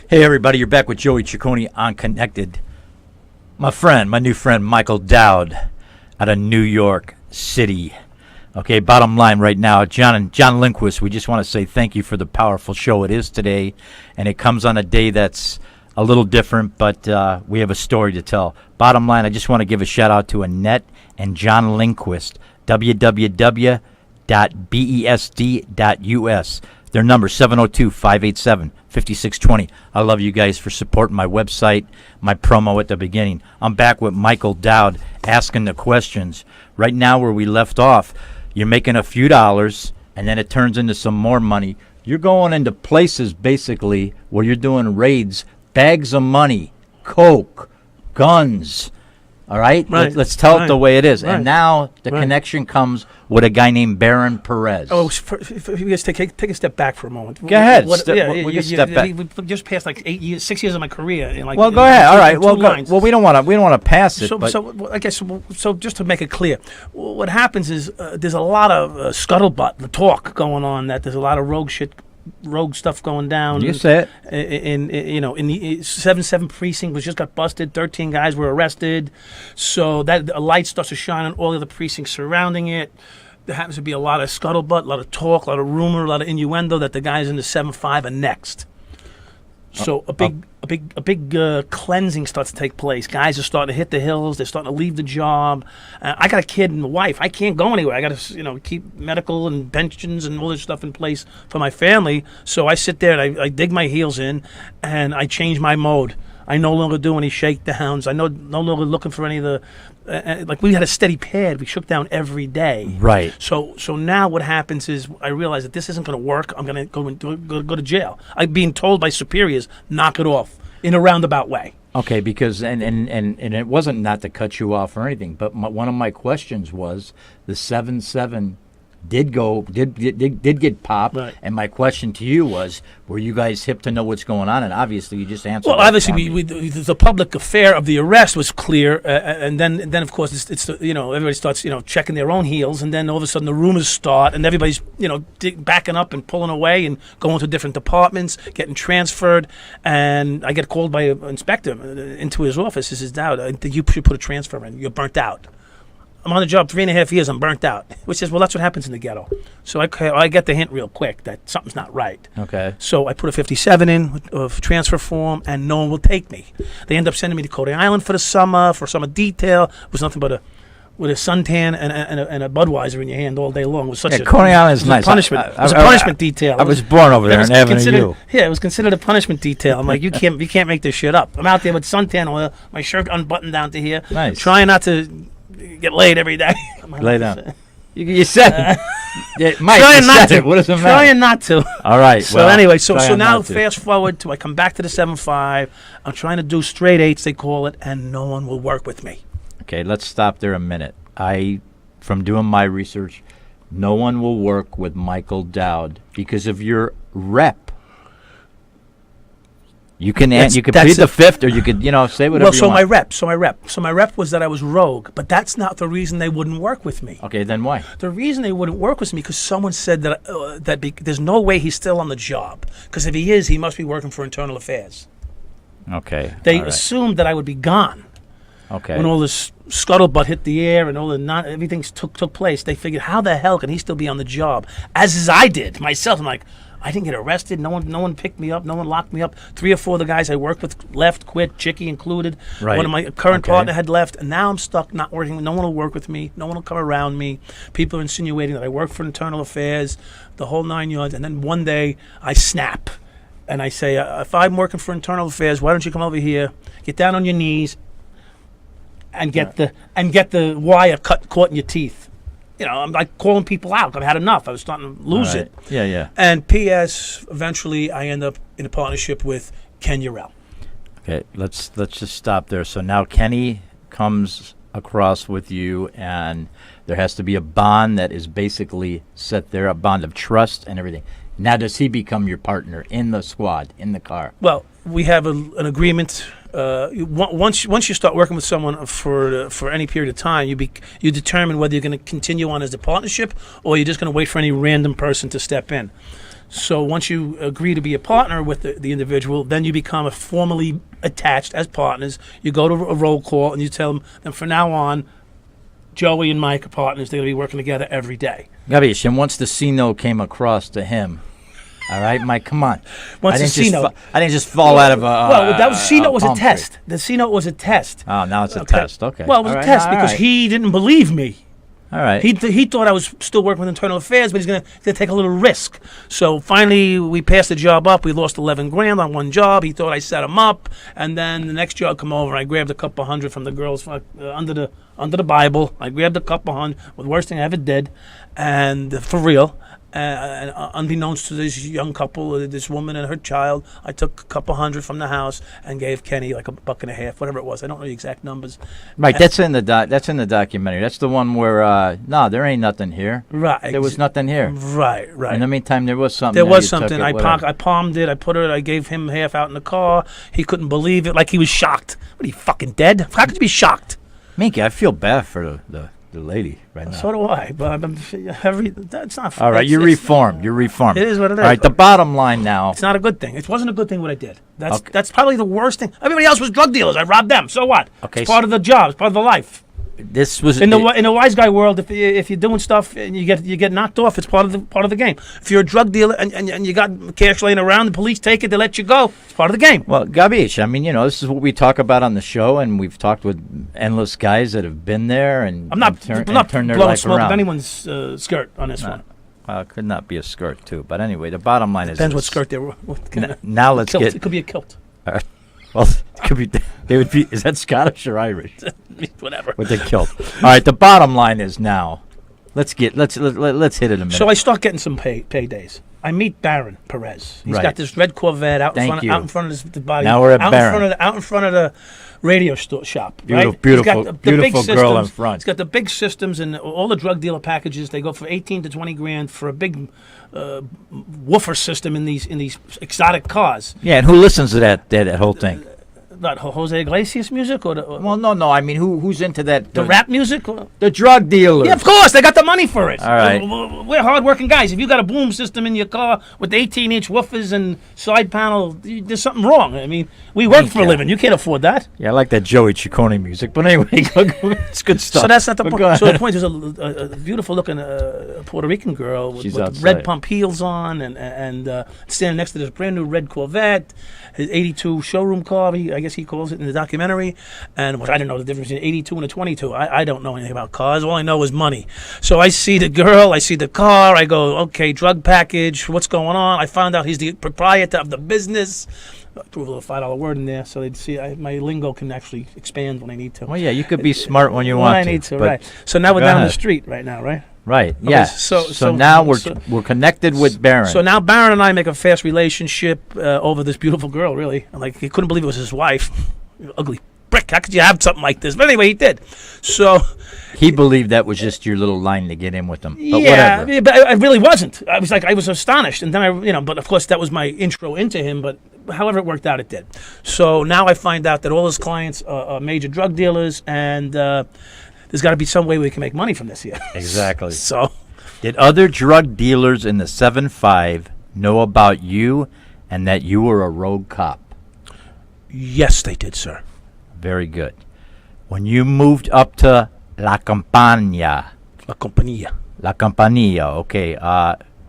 Hey everybody, you're back with Joey Ciccone on Connected. My new friend Michael Dowd out of New York City. Okay, bottom line right now, John Lindquist, we just want to say thank you for the powerful show it is today. And it comes on a day that's a little different, but we have a story to tell. Bottom line, I just want to give a shout out to Annette and John Lindquist, www.besd.us. Their number, 702-587-5620. I love you guys for supporting my website, my promo at the beginning. I'm back with Michael Dowd asking the questions. Right now where we left off, you're making a few dollars, and then it turns into some more money. You're going into places, basically, where you're doing raids, bags of money, coke, guns. All right? Right. Let's tell it the way it is. Right. And now the connection comes with a guy named Baron Perez. Oh, if you guys take a step back for a moment. Go ahead. We Step back. We just passed like 6 years of my career. Well, go ahead. All right. Well, we don't want to pass it. So I guess just to make it clear, what happens is there's a lot of scuttlebutt, the talk going on, that there's a lot of rogue stuff going down. You say it. In the 7-7 precinct was just got busted. 13 guys were arrested. So that a light starts to shine on all of the precincts surrounding it. There happens to be a lot of scuttlebutt, a lot of talk, a lot of rumor, a lot of innuendo that the guys in the 7-5 are next. So a big cleansing starts to take place. Guys are starting to hit the hills. They're starting to leave the job. I got a kid and a wife. I can't go anywhere. I got to keep medical and pensions and all this stuff in place for my family. So I sit there and I dig my heels in and I change my mode. I no longer do any shakedowns. I no longer looking for any of the like we had a steady pad. We shook down every day. Right. So now what happens is I realize that this isn't going to work. I'm going to go to jail. I'm being told by superiors, knock it off in a roundabout way. Okay, because and it wasn't not to cut you off or anything, but one of my questions was the 7-7 did get popped, right. And my question to you was, were you guys hip to know what's going on? And obviously you just answered. Well, obviously the public affair of the arrest was clear, and then of course it's everybody starts checking their own heels, and then all of a sudden the rumors start, and everybody's backing up and pulling away and going to different departments, getting transferred, and I get called by an inspector into his office. He says, "Dowd, I think you should put a transfer in. You're burnt out." I'm on the job 3.5 years. I'm burnt out. Which says, well, that's what happens in the ghetto. So I get the hint real quick that something's not right. Okay. So I put a 57 in of transfer form, and no one will take me. They end up sending me to Coney Island for the summer detail. It was nothing but with a suntan and a Budweiser in your hand all day long. It was such Coney Island's nice. Punishment. It was a punishment detail. I was born over there in Avenue U. Yeah, it was considered a punishment detail. I'm like, you can't make this shit up. I'm out there with suntan oil, my shirt unbuttoned down to here, nice, trying not to get laid every day. Lay down. You said it. Mike, trying not to. What does it matter? Trying not to. All right. So anyway, so now fast forward to I come back to the 7-5. I'm trying to do straight eights, they call it, and no one will work with me. Okay, let's stop there a minute. From doing my research, no one will work with Michael Dowd because of your rep. You can plead the fifth, or you could say whatever you want. My rep was that I was rogue, but that's not the reason they wouldn't work with me. Okay, then why? The reason they wouldn't work with me because someone said that there's no way he's still on the job, because if he is, he must be working for Internal Affairs. Okay. They assumed that I would be gone. Okay. When all this scuttlebutt hit the air and everything took place, they figured, how the hell can he still be on the job? As I did myself. I'm like, I didn't get arrested. No one picked me up. No one locked me up. 3 or 4 of the guys I worked with left, quit, Chicky included. Right. One of my current partner had left, and now I'm stuck not working. No one will work with me. No one will come around me. People are insinuating that I work for Internal Affairs, the whole 9 yards. And then one day I snap, and I say, if I'm working for Internal Affairs, why don't you come over here, get down on your knees, and get the wire caught in your teeth. I'm like calling people out. I've had enough. I was starting to lose it. Yeah. And P.S. eventually I end up in a partnership with Ken Urell. Okay, let's just stop there. So now Kenny comes across with you, and there has to be a bond that is basically set there, a bond of trust and everything. Now does he become your partner in the squad, in the car? Well, we have an agreement. Once you start working with someone for any period of time, you determine whether you're going to continue on as a partnership or you're just going to wait for any random person to step in. So once you agree to be a partner with the individual, then you become formally attached as partners. You go to a roll call and you tell them, then from now on, Joey and Mike are partners. They're going to be working together every day. Gabish, and once the C-note came across to him, all right, Mike, come on. Once the C-note. I didn't just fall out of a well, that was C-note was a palm test. tree. The C-note was a test. Oh, now it's a test. Okay. Well, it was All a right, test all because right. he didn't believe me. All right. He thought I was still working with internal affairs, but he's gonna take a little risk. So finally, we passed the job up. We lost 11 grand on one job. He thought I set him up, and then the next job come over. I grabbed a couple hundred from the girls under the Bible. I grabbed a couple hundred. The worst thing I ever did, and for real. And unbeknownst to this young couple, this woman and her child, I took a couple hundred from the house and gave Kenny like $1.50, whatever it was. I don't know the exact numbers. Right, that's in the documentary. That's the one where no, there ain't nothing here. Right, There was nothing here. Right. In the meantime, there was something. There there. was You took something. it, I whatever. palmed it. I put it. I gave him half out in the car. He couldn't believe it. Like he was shocked. What are you fucking dead? How could you be shocked? Minky, I feel bad for the lady right now. So do I. But that's not. All right, you're reformed. You're reformed. It is what it is. All right, the bottom line now. It's not a good thing. It wasn't a good thing what I did. That's Okay. that's probably the worst thing. Everybody else was drug dealers. I robbed them. So what? Okay, It's part of the job. It's part of the life. This was In the wise guy world, if you're doing stuff and you get knocked off, it's part of the game. If you're a drug dealer and you got cash laying around, the police take it, they let you go. It's part of the game. Well, Gabish, I mean, this is what we talk about on the show, and we've talked with endless guys that have been there and I'm not turned blowing their life smoke around. with anyone's skirt on this one. It could not be a skirt too, but anyway, the bottom line Depends what is skirt they were. now let's Kilt. get. It could be a kilt. Well, it could be. They would be. Is that Scottish or Irish? Whatever. With the kilt. All right. The bottom line is now. Let's hit it a minute. So I start getting some paydays. I meet Baron Perez. He's Right. got this red Corvette out in Thank front you. out in front of the body. Now we're at out Baron. out in front of the radio shop. Beautiful, right? beautiful, He's got the beautiful big girl in systems. front. He's got the big systems and all the drug dealer packages. They go for 18 to 20 grand for a big woofer system in these exotic cars. Yeah, and who listens to that whole thing? Not Jose Iglesias music or Well, no. I mean, who's into that? the rap music? Or, The drug dealers. yeah, of course, they got the money for it. All right. We're hardworking guys. If you got a boom system in your car with 18-inch woofers and side panel, there's something wrong. I mean, we work for a living. You can't afford that. Yeah, I like that Joey Ciccone music. But anyway, it's good stuff. So that's not the But go point. So ahead. the point is a beautiful-looking Puerto Rican girl with She's the outside. red pump heels on and standing next to this brand-new red Corvette, his 82 showroom car, I guess he calls it in the documentary, and which I didn't know the difference between 82 and a 22. I don't know anything about cars. All I know is money. So I see the girl, I see the car, I go, okay, drug package, what's going on? I found out he's the proprietor of the business. I threw a little $5 word in there so they'd see my lingo can actually expand when I need to. Well, yeah, you could be smart when you When want I to. need to, but- right. So now we're go down the ahead. street right now, right? Right. Okay, Yeah. so now so- we're connected with Baron. So now Baron and I make a fast relationship over this beautiful girl, really. Like, he couldn't believe it was his wife. Ugly brick. How could you have something like this? But anyway, he did. So, he believed that was just your little line to get in with him. But yeah, whatever. but I really wasn't. I was astonished. And then but of course that was my intro into him. But however it worked out, it did. So now I find out that all his clients are major drug dealers, and there's got to be some way we can make money from this here. Exactly. So, Did other drug dealers in the 7-5 know about you and that you were a rogue cop? yes, they did, sir. Very good. When you moved up to La Campagna, La Compañía. okay.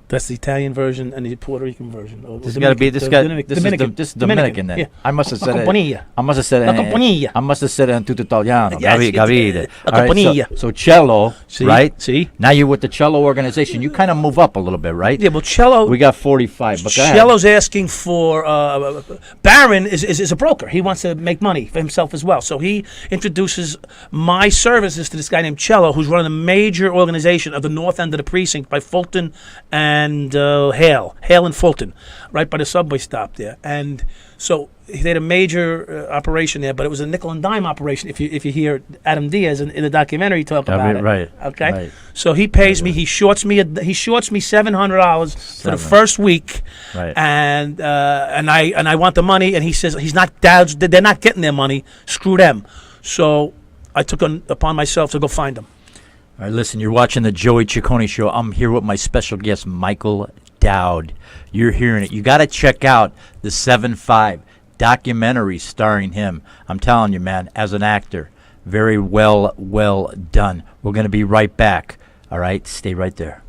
That's the Italian version and the Puerto Rican version. Or This has got to be this guy. This Dominican. is Dominican then. Yeah. I must have said La it. Compañía. I must have said La it. Compañía. I must have said it in tutto italiano. Yes, you Capite. did. All La right, Compañía. so cello, See? right? See? Now you're with the cello organization. You kind of move up a little bit, right? Yeah, well, Cello. We got 45. But go ahead. Cello's asking for. Baron is a broker. He wants to make money for himself as well. So he introduces my services to this guy named Cello, who's running a major organization of the north end of the precinct by Fulton and Hale and Fulton, right by the subway stop there. And so they had a major operation there, but it was a nickel and dime operation. If you hear Adam Diaz in the documentary talk about it, right? Okay, right. so he pays me. He shorts me $700 for the first week, Right. and I want the money. And he says he's not Dowd's. They're not getting their money. Screw them. So I took upon myself to go find them. All right, listen, you're watching the Joey Ciccone Show. I'm here with my special guest, Michael Dowd. You're hearing it. You got to check out the 7-5 documentary starring him. I'm telling you, man, as an actor, very well done. We're going to be right back. All right, stay right there.